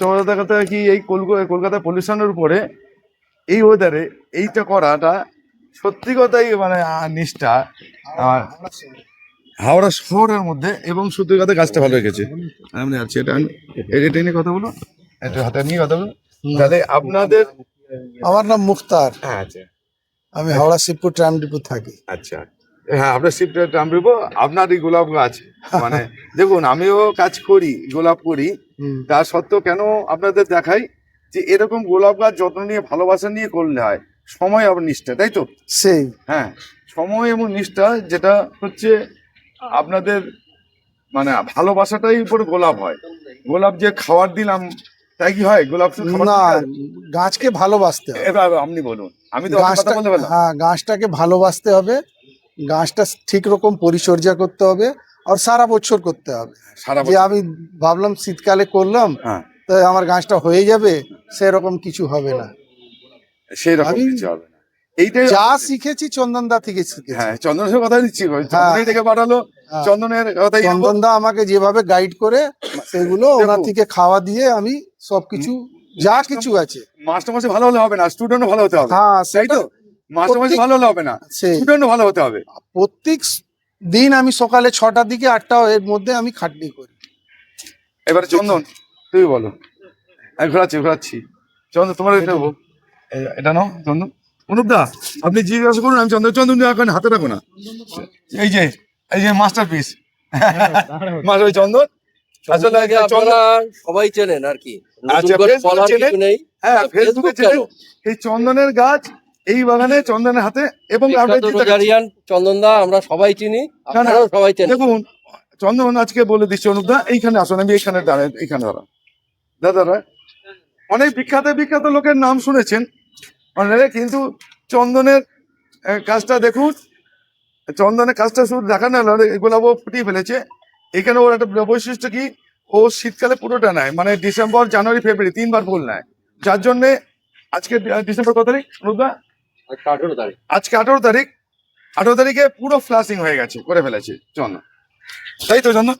সবচেয়ে বড় কথা কি এই কলকাতা পলিউশনের উপরে এই ওয়েদারে এইটা করাটা সত্যি কথাই মানে নিষ্ঠা। আর হাওড়া শহরের মধ্যে এবং সত্যি কথা গাছটা ভালো রেখেছে। আমি আছি এটা এটা নিয়ে কথা বলো, এটা হাতে নিয়ে কথা বলো তাহলে আপনাদের। আমার নাম মুখতার, হ্যাঁ আচ্ছা আমি হাওড়া শিবপুর ট্রাম ডিপো থাকি। আচ্ছা হ্যাঁ, আপনার শিফটে টামরিব আপনার এই গোলাপ গাছ মানে দেখুন আমিও কাজ করি, গোলাপ করি, তা সত্ত্বেও কেন আপনাদের দেখাই যে এরকম গোলাপ গাছ যত্ন নিয়ে ভালোবাসা নিয়ে করলে হয়, সময় আর নিষ্ঠা, তাই তো? সেই হ্যাঁ, সময় এবং নিষ্ঠা যেটা হচ্ছে আপনাদের মানে ভালোবাসাটাই উপরে গোলাপ হয়। গোলাপ যে খাবার দিলাম তাই কি হয়? গোলাপ শুধু খাবার না, দিলে হয়? গাছকে ভালোবাসতে হবে। এবার আপনি বলুন, আমি তো অত কথা গাছটা, বলতে পারলাম। হ্যাঁ, গাছটাকে ভালোবাসতে হবে, গাছটা ঠিক রকম পরিচর্যা করতে হবে আর সারা বছর করতে হবে। সারা যে বছর আমি ভাবলাম শীতকালে করলাম হ্যাঁ তো আমার গাছটা হয়ে যাবে, সেরকম কিছু হবে না। সেই রকম আমি কিছু হবে না, এইটাই যা শিখেছি চন্দনদা থেকে শিখেছি। হ্যাঁ চন্দনের কথা দিচ্ছি, চন্দনের থেকে পাঠালো, হ্যাঁ। চন্দনের কথাই যাবো। চন্দনদা আমাকে যেভাবে গাইড করে সেগুলো ওনার দেখো, থেকে খাওয়া দিয়ে আমি সবকিছু যা কিছু আছে। মাস্টার মাসে ভালো হলে হবে না, স্টুডেন্টও ভালো হতে হবে, হ্যাঁ, তাই তো? মাস্টার মাসে ভালো হলে হবে না, সেই স্টুডেন্টও ভালো হতে হবে। প্রত্যেক দিন আমি সকালে 6টার দিকে 8টা এর মধ্যে আমি খাটনি করি। এবারে চন্দন তুমি বলো, আমি ঘোরাচ্ছি চন্দন তোমার এটা নেবো, এটা নাও চন্দন। অনুপদা আপনি জিজ্ঞাসা করুন, আমি চন্দন এখন হাতে রাখো না। এই যে মাস্টার পিস মাস্টার ওই চন্দন, আসলে আপনারা সবাই চেনেন আর কি, আচ্ছা, নতুন করে ফেসবুকে বলার চেনেন? কিছু নেই। হ্যাঁ ফেসবুকে কেন? এই চন্দনের গাছ, এই বাগানে চন্দনের হাতে এবং বিখ্যাত রোজারিয়ান চন্দনদা আমরা সবাই চিনি, আপনারাও সবাই চেনেন। দেখুন চন্দন আজকে বলে দিচ্ছি অনুপদা, এইখানে আসুন, আমি এইখানে দাঁড়াই, এইখানে দাদারা অনেক বিখ্যাত লোকের নাম শুনেছেন অনেকে, কিন্তু চন্দনের কাজটা দেখুন, চন্দনের কাজটা শুধু দেখা না, গোলাপ ফুটিয়ে ফেলেছে। এখানে ওর একটা বৈশিষ্ট্য কি, ও শীতকালে পুরোটা নেয়, মানে ডিসেম্বর জানুয়ারি ফেব্রুয়ারি 3বার ফুল নেয়, যার জন্যে আজকে ডিসেম্বর কত তারিখ অনুপদা? আজকে 18 তারিখ। আজকে 18 তারিখ, 18 তারিখে পুরো ফ্লাশিং হয়ে গেছে, করে ফেলেছে চন্দন, তাই তো চন্দন?